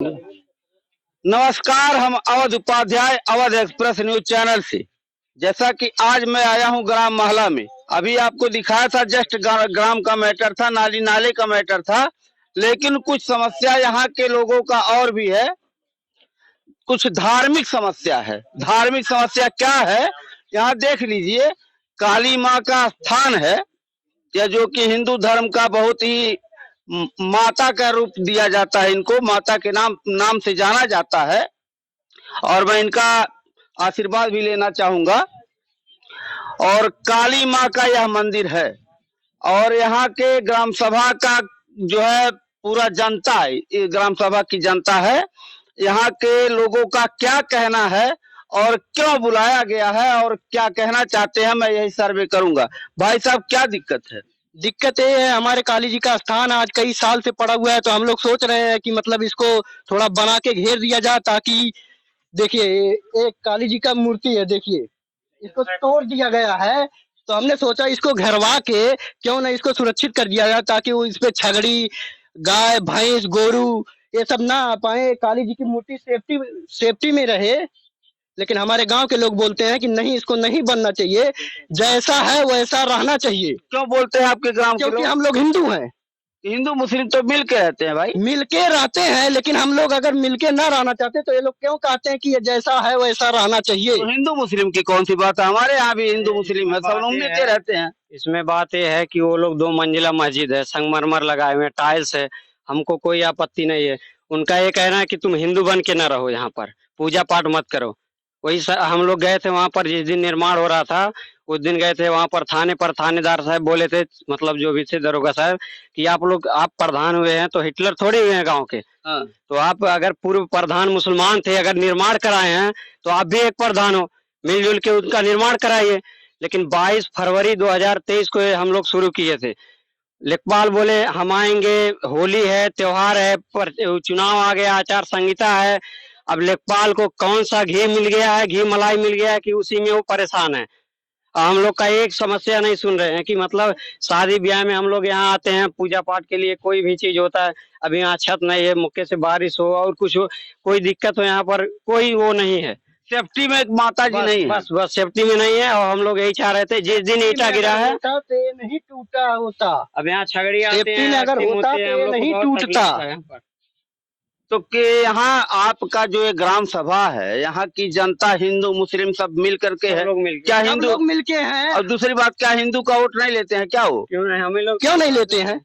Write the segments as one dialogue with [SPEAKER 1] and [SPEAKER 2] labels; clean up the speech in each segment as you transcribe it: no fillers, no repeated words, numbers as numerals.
[SPEAKER 1] नमस्कार, हम Awadh Upadhyay Awadh express news channel से। जैसा कि आज मैं आया हूं ग्राम महला में। अभी आपको दिखाया था, जस्ट ग्राम का मैटर था, नाली नाले का मैटर था, लेकिन कुछ समस्या यहाँ के लोगों का और भी है। कुछ धार्मिक समस्या है। धार्मिक समस्या क्या है, यहाँ देख लीजिए। काली माँ का स्थान है, या जो कि हिंदू धर्म का बहुत ही माता का रूप दिया जाता है, इनको माता के नाम से जाना जाता है, और मैं इनका आशीर्वाद भी लेना चाहूंगा। और काली माँ का यह मंदिर है, और यहाँ के ग्राम सभा का जो है पूरा जनता, ग्राम सभा की जनता है, यहाँ के लोगों का क्या कहना है और क्यों बुलाया गया है और क्या कहना चाहते हैं, मैं यही सर्वे करूंगा। भाई साहब, क्या दिक्कत है?
[SPEAKER 2] दिक्कत ये है, हमारे काली जी का स्थान आज कई साल से पड़ा हुआ है, तो हम लोग सोच रहे हैं कि मतलब इसको थोड़ा बना के घेर दिया जाए, ताकि देखिए एक काली जी का मूर्ति है, देखिए इसको तोड़ दिया गया है। तो हमने सोचा इसको घेरवा के क्यों ना इसको सुरक्षित कर दिया जाए, ताकि वो इस पे छगड़ी, गाय, भैंस, गोरू ये सब ना आ पाए, काली जी की मूर्ति सेफ्टी में रहे। लेकिन हमारे गांव के लोग बोलते हैं कि नहीं, इसको नहीं बनना चाहिए, जैसा है वैसा रहना चाहिए।
[SPEAKER 1] क्यों बोलते हैं आपके ग्राम के लोग?
[SPEAKER 2] क्योंकि हम लोग हिंदू हैं।
[SPEAKER 1] हिंदू मुस्लिम तो मिल के रहते हैं भाई,
[SPEAKER 2] मिल के रहते हैं, लेकिन हम लोग अगर मिल के ना रहना चाहते तो ये लोग क्यों कहते हैं कि ये जैसा है वैसा रहना चाहिए?
[SPEAKER 1] तो हिंदू मुस्लिम की कौन सी बात है? हमारे यहाँ भी हिंदू मुस्लिम है, सब लोग मिल के रहते हैं।
[SPEAKER 3] इसमें बात यह है कि वो लोग 2 मंजिला मस्जिद है, संगमरमर लगाए हुए, टाइल्स है, हमको कोई आपत्ति नहीं है। उनका ये कहना है कि तुम हिंदू बन के ना रहो, यहाँ पर पूजा पाठ मत करो। वही हम लोग गए थे वहां पर, जिस दिन निर्माण हो रहा था उस दिन गए थे वहां पर। थाने पर थानेदार साहब बोले थे, मतलब जो भी थे दरोगा साहब, कि आप प्रधान हुए हैं तो हिटलर थोड़ी हुए हैं गांव के। तो आप अगर पूर्व प्रधान मुसलमान थे, अगर निर्माण कराए हैं तो आप भी एक प्रधान हो, मिलजुल के उनका निर्माण कराइए। लेकिन 22 फरवरी 2023 को हम लोग शुरू किए थे। लेखपाल बोले हम आएंगे, होली है, त्योहार है, पर चुनाव आ गया, आचार संहिता है। अब लेखपाल को कौन सा घी मिल गया है, घी मलाई मिल गया है कि उसी में वो परेशान है। हम लोग का एक समस्या नहीं सुन रहे हैं कि मतलब शादी ब्याह में हम लोग यहाँ आते हैं पूजा पाठ के लिए, कोई भी चीज होता है, अभी यहाँ छत नहीं है, मौके से बारिश हो और कुछ हो, कोई दिक्कत हो, यहाँ पर कोई वो नहीं है।
[SPEAKER 1] सेफ्टी में एक माता जी नहीं है।
[SPEAKER 3] बस सेफ्टी में नहीं है। और हम लोग यही चाह रहे थे, जिस दिन ईटा गिरा है
[SPEAKER 2] तो नहीं टूटा होता।
[SPEAKER 3] अब यहाँ छगड़ी आते हैं,
[SPEAKER 2] अगर होता तो नहीं टूटता।
[SPEAKER 1] तो कि यहाँ आपका जो ये ग्राम सभा है, यहाँ की जनता हिंदू मुस्लिम सब मिल करके है क्या? हिंदू
[SPEAKER 2] लोग मिल के हैं।
[SPEAKER 1] और दूसरी बात, क्या हिंदू का वोट नहीं लेते हैं क्या? वो
[SPEAKER 3] क्यों नहीं, हम लोग
[SPEAKER 2] क्यों नहीं लेते हैं?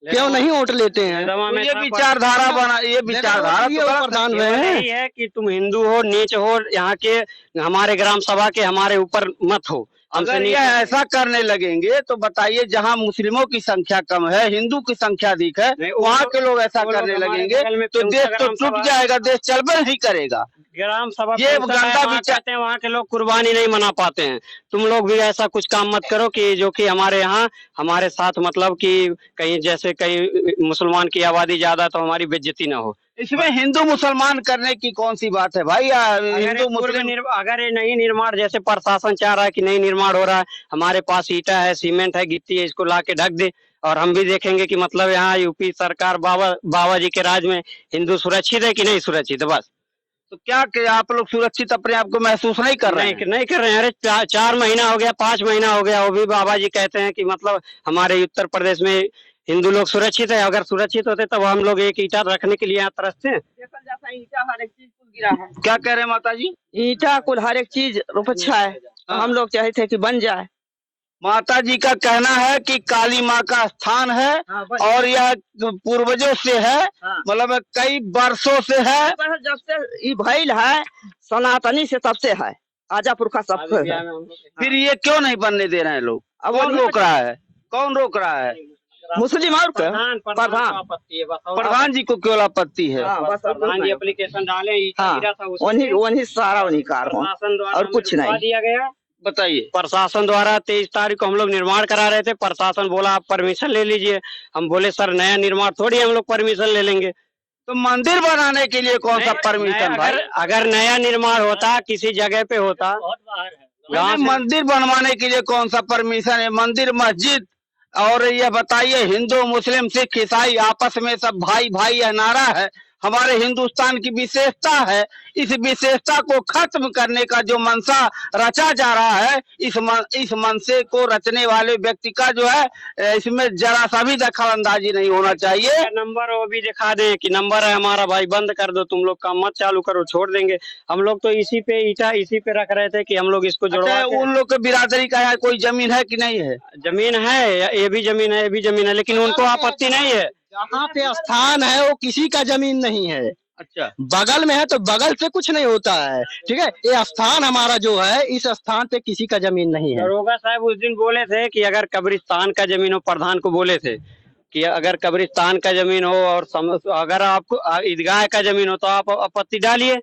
[SPEAKER 2] क्यों नहीं वोट लेते हैं?
[SPEAKER 1] ये विचारधारा बना, ये विचारधारा तो
[SPEAKER 2] प्रधान
[SPEAKER 3] यही है कि तुम हिंदू हो, नीच हो, यहाँ के हमारे ग्राम सभा के हमारे ऊपर मत हो।
[SPEAKER 1] अगर ये ऐसा करने लगेंगे तो बताइए, जहाँ मुस्लिमों की संख्या कम है, हिंदू की संख्या अधिक है, वहाँ के लोग ऐसा करने लगेंगे तो देश तो टूट जाएगा, देश चलबे नहीं करेगा।
[SPEAKER 3] ग्राम सभा
[SPEAKER 1] ये गंदा विचार
[SPEAKER 3] हैं, वहाँ के लोग कुर्बानी नहीं मना पाते हैं। तुम लोग भी ऐसा कुछ काम मत करो कि जो कि हमारे यहाँ हमारे साथ, मतलब कि कहीं जैसे कहीं मुसलमान की आबादी ज्यादा तो हमारी बेइज्जती ना हो।
[SPEAKER 1] इसमें हिंदू मुसलमान करने की कौन सी बात है भाई? हिंदू मुस्लिम
[SPEAKER 3] अगर ये नहीं निर्माण, जैसे प्रशासन चाह रहा है कि नहीं निर्माण हो रहा है, हमारे पास ईटा है, सीमेंट है, गिट्टी है, इसको ला के ढक दे और हम भी देखेंगे कि मतलब यहाँ यूपी सरकार बाबा जी के राज में हिंदू सुरक्षित है कि नहीं सुरक्षित है। बस
[SPEAKER 1] तो क्या आप लोग सुरक्षित अपने आप को महसूस नहीं कर रहे हैं?
[SPEAKER 3] नहीं कर रहे हैं। अरे 4 महीना हो गया, 5 महीना हो गया, वो भी बाबा जी कहते हैं कि मतलब हमारे उत्तर प्रदेश में हिंदू लोग सुरक्षित है। अगर सुरक्षित होते तब हम लोग एक ईटा रखने के लिए यहाँ तरसते हैं।
[SPEAKER 4] ईटा हर एक चीज कुल गिरा है।
[SPEAKER 1] क्या कह रहे हैं माता जी?
[SPEAKER 4] ईटा कुल हर एक चीज रुपच्छा है। हम लोग चाहते थे कि बन जाए।
[SPEAKER 1] माता जी का कहना है कि काली माँ का स्थान है, और यह पूर्वजों से है, मतलब कई वर्षों से है।
[SPEAKER 4] जब से ये भइल है सनातनी से, तब से है, आजा पुरखा सब है।
[SPEAKER 1] फिर ये क्यों नहीं बनने दे रहे हैं लोग? कौन रोक रहा है? कौन रोक रहा है?
[SPEAKER 4] मुस्लिम और
[SPEAKER 1] प्रधान जी को क्यों आपत्ति है?
[SPEAKER 3] प्रधान जी एप्लीकेशन डाले,
[SPEAKER 4] वही सारा उन्हीं कारण, और कुछ नहीं
[SPEAKER 3] दिया गया।
[SPEAKER 1] बताइए।
[SPEAKER 3] प्रशासन द्वारा 23 तारीख को हम लोग निर्माण करा रहे थे, प्रशासन बोला आप परमिशन ले लीजिए। हम बोले सर नया निर्माण थोड़ी हम लोग परमिशन ले लेंगे।
[SPEAKER 1] तो मंदिर बनाने के लिए कौन सा परमिशन भाई?
[SPEAKER 3] अगर नया निर्माण होता, किसी जगह पे होता,
[SPEAKER 1] मंदिर बनवाने के लिए कौन सा परमिशन है? मंदिर, मस्जिद, और ये बताइए हिंदू मुस्लिम सिख ईसाई आपस में सब भाई भाई यह नारा है, हमारे हिंदुस्तान की विशेषता है। इस विशेषता को खत्म करने का जो मंशा रचा जा रहा है, इस मनसे को रचने वाले व्यक्ति का जो है इसमें जरा सा भी दखल अंदाजी नहीं होना चाहिए।
[SPEAKER 3] नंबर वो भी दिखा दे कि नंबर है हमारा भाई, बंद कर दो, तुम लोग काम मत चालू करो, छोड़ देंगे। हम लोग तो इसी पे ईटा इसी पे रख रहे थे कि हम लोग इसको जुड़वा
[SPEAKER 1] अच्छा,
[SPEAKER 3] के-
[SPEAKER 1] उन लोग के बिरादरी का है कोई जमीन है कि नहीं है?
[SPEAKER 3] जमीन है, ये भी जमीन है, ये भी जमीन है, लेकिन उनको आपत्ति नहीं है।
[SPEAKER 2] जहाँ पे स्थान है वो किसी का जमीन नहीं है।
[SPEAKER 1] अच्छा,
[SPEAKER 2] बगल में है तो बगल से कुछ नहीं होता है, ठीक है। ये स्थान हमारा जो है, इस स्थान पे किसी का जमीन नहीं है।
[SPEAKER 3] दरोगा साहब उस दिन बोले थे कि अगर कब्रिस्तान का जमीन हो, प्रधान को बोले थे कि अगर कब्रिस्तान का जमीन हो और अगर आपको ईदगाह का जमीन हो तो आप आपत्ति डालिए,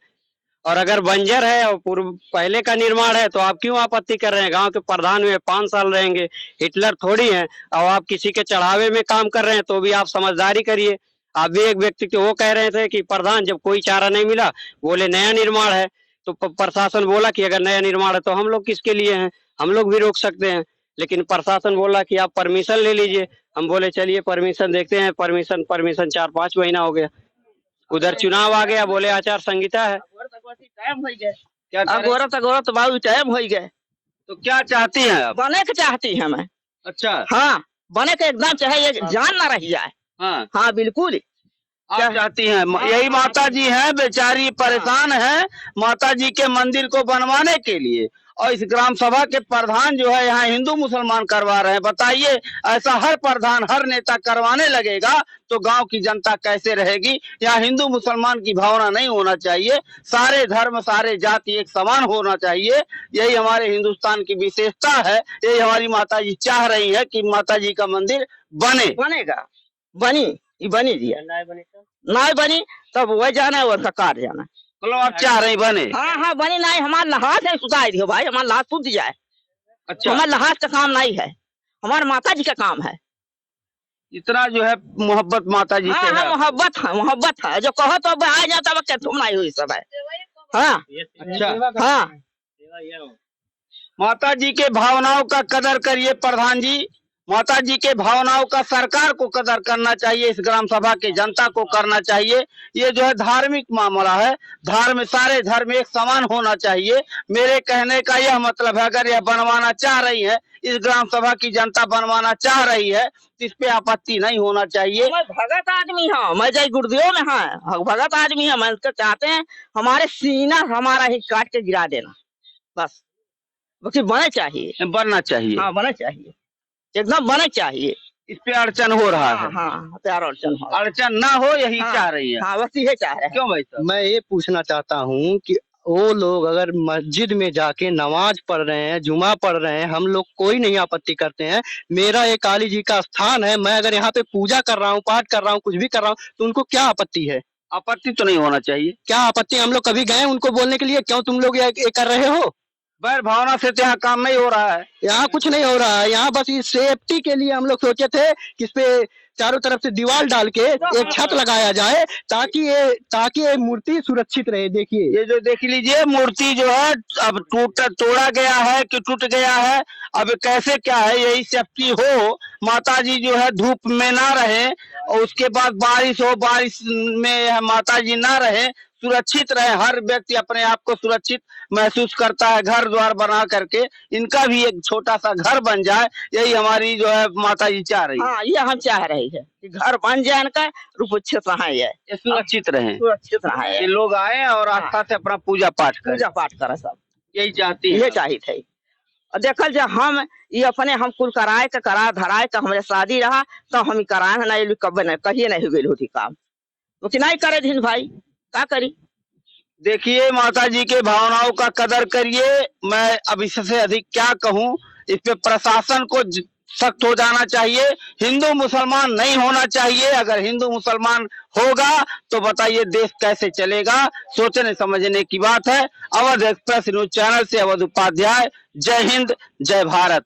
[SPEAKER 3] और अगर बंजर है और पूर्व पहले का निर्माण है तो आप क्यों आपत्ति कर रहे हैं? गांव के प्रधान में 5 साल रहेंगे, हिटलर थोड़ी हैं। और आप किसी के चढ़ावे में काम कर रहे हैं तो भी आप समझदारी करिए। आप भी एक व्यक्ति को वो कह रहे थे कि प्रधान जब कोई चारा नहीं मिला, बोले नया निर्माण है, तो प्रशासन बोला कि अगर नया निर्माण है तो हम लोग किसके लिए हैं, हम लोग भी रोक सकते हैं। लेकिन प्रशासन बोला कि आप परमिशन ले लीजिए। हम बोले चलिए परमिशन देखते हैं। परमिशन 4-5 महीना हो गया, उधर चुनाव आ गया, बोले आचार संहिता है।
[SPEAKER 1] क्या करें?
[SPEAKER 4] अगोरत बाबू टाइम हो गए।
[SPEAKER 1] तो क्या चाहती हैं आप?
[SPEAKER 4] बने के चाहती है मैं।
[SPEAKER 1] अच्छा,
[SPEAKER 4] हाँ, बने के एकदम चाहे ये जान ना रह जाए।
[SPEAKER 1] हाँ,
[SPEAKER 4] हाँ बिल्कुल।
[SPEAKER 1] आप चाहती हैं यही माता जी हैं, बेचारी परेशान है माता जी के मंदिर को बनवाने के लिए, और इस ग्राम सभा के प्रधान जो है यहाँ हिंदू मुसलमान करवा रहे हैं। बताइए, ऐसा हर प्रधान हर नेता करवाने लगेगा तो गांव की जनता कैसे रहेगी? यहाँ हिंदू मुसलमान की भावना नहीं होना चाहिए, सारे धर्म सारे जाति एक समान होना चाहिए। यही हमारे हिंदुस्तान की विशेषता है। यही हमारी माता जी चाह रही है कि माता जी का मंदिर बने।
[SPEAKER 4] बनेगा, बनी बनी जी, नहीं बनी तब वह जाना है, उसका कार जाना है।
[SPEAKER 1] मतलब आप चाह रही बने?
[SPEAKER 4] हाँ हाँ बनी नहीं, हमारा लहाज है सुधार दियो भाई, हमारा लहाज सूझ जाए।
[SPEAKER 1] अच्छा,
[SPEAKER 4] हमारा लहाज का काम नहीं है, हमारे माता जी का काम है।
[SPEAKER 1] इतना जो है मोहब्बत माता जी से
[SPEAKER 4] हाँ
[SPEAKER 1] है।
[SPEAKER 4] मोहब्बत है, जो कहो तो आ जाता वक्त तुम नहीं हुई सब है। हाँ
[SPEAKER 1] अच्छा,
[SPEAKER 4] हाँ,
[SPEAKER 1] माता जी के भावनाओं का कदर करिए प्रधान जी। माता जी के भावनाओं का सरकार को कदर करना चाहिए, इस ग्राम सभा के जनता को करना चाहिए। ये जो है धार्मिक मामला है, धर्म सारे धर्म एक समान होना चाहिए। मेरे कहने का यह मतलब है, अगर यह बनवाना चाह रही है, इस ग्राम सभा की जनता बनवाना चाह रही है, तो इस पे आपत्ति नहीं होना चाहिए।
[SPEAKER 4] मैं भगत आदमी हूँ, मैं जय गुरुदेव में हाँ भगत आदमी है। मैं उसको चाहते हैं हमारे सीना हमारा ही काट के गिरा देना, बस बने चाहिए,
[SPEAKER 1] बनना चाहिए।
[SPEAKER 4] हाँ बने चाहिए, एकदम बने चाहिए।
[SPEAKER 1] इस पे अड़चन हो रहा है।
[SPEAKER 4] हाँ प्यार अड़चन हो,
[SPEAKER 1] अड़चन ना हो यही
[SPEAKER 4] हाँ,
[SPEAKER 1] चाह रही है।
[SPEAKER 4] हाँ बस ये चाह रहे हैं।
[SPEAKER 1] क्यों भाई साहब?
[SPEAKER 2] मैं ये पूछना चाहता हूँ कि वो लोग अगर मस्जिद में जाके नमाज पढ़ रहे हैं, जुमा पढ़ रहे हैं, हम लोग कोई नहीं आपत्ति करते हैं। मेरा ये काली जी का स्थान है, मैं अगर यहाँ पे पूजा कर रहा हूँ, पाठ कर रहा हूँ, कुछ भी कर रहा हूँ, तो उनको क्या आपत्ति है?
[SPEAKER 1] आपत्ति तो नहीं होना चाहिए।
[SPEAKER 2] क्या आपत्ति? हम लोग कभी गए उनको बोलने के लिए, क्यों तुम लोग ये कर रहे हो?
[SPEAKER 1] बैर भावना से तो यहाँ काम नहीं हो रहा है।
[SPEAKER 2] यहाँ कुछ नहीं हो रहा है। यहाँ बस इस सेफ्टी के लिए हम लोग सोचे थे कि इस पे चारों तरफ से दीवार डाल के एक छत लगाया जाए ताकि ये मूर्ति सुरक्षित रहे। देखिए,
[SPEAKER 1] ये जो देख लीजिए मूर्ति जो है अब तोड़ा गया है कि टूट गया है, अब कैसे क्या है, यही सेफ्टी हो, माता जी जो है धूप में ना रहे, और उसके बाद बारिश हो, बारिश में माता जी ना रहे, सुरक्षित रहे। हर व्यक्ति अपने आप को सुरक्षित महसूस करता है घर द्वार बना करके, इनका भी एक छोटा सा घर बन जाए, यही हमारी जो है माता जी चाह रही है।
[SPEAKER 4] हाँ ये हम चाह रहे हैं कि घर बन जाए, इनका सुरक्षित रहे,
[SPEAKER 1] ये सुरक्षित रहे,
[SPEAKER 4] सुरक्षित रहे,
[SPEAKER 1] ये लोग आए और आस्था से अपना पूजा पाठ करें,
[SPEAKER 4] पूजा पाठ करे, सब
[SPEAKER 1] यही चाहती है।
[SPEAKER 4] ये चाहिए थे। और देखल जो हम ये अपने हम कुल कराए का करा धराए का हमारे शादी रहा तो हम कराए ना, ये कब नहीं कहिए नहीं हुए होती काम, तो कि नहीं करे दिन भाई, क्या करी?
[SPEAKER 1] देखिए, माता जी के भावनाओं का कदर करिए। मैं अब इससे अधिक क्या कहूँ, इस पे प्रशासन को सख्त हो जाना चाहिए। हिंदू मुसलमान नहीं होना चाहिए। अगर हिंदू मुसलमान होगा तो बताइए देश कैसे चलेगा? सोचने समझने की बात है। अवध एक्सप्रेस न्यूज चैनल से अवध उपाध्याय। जय हिंद, जय भारत।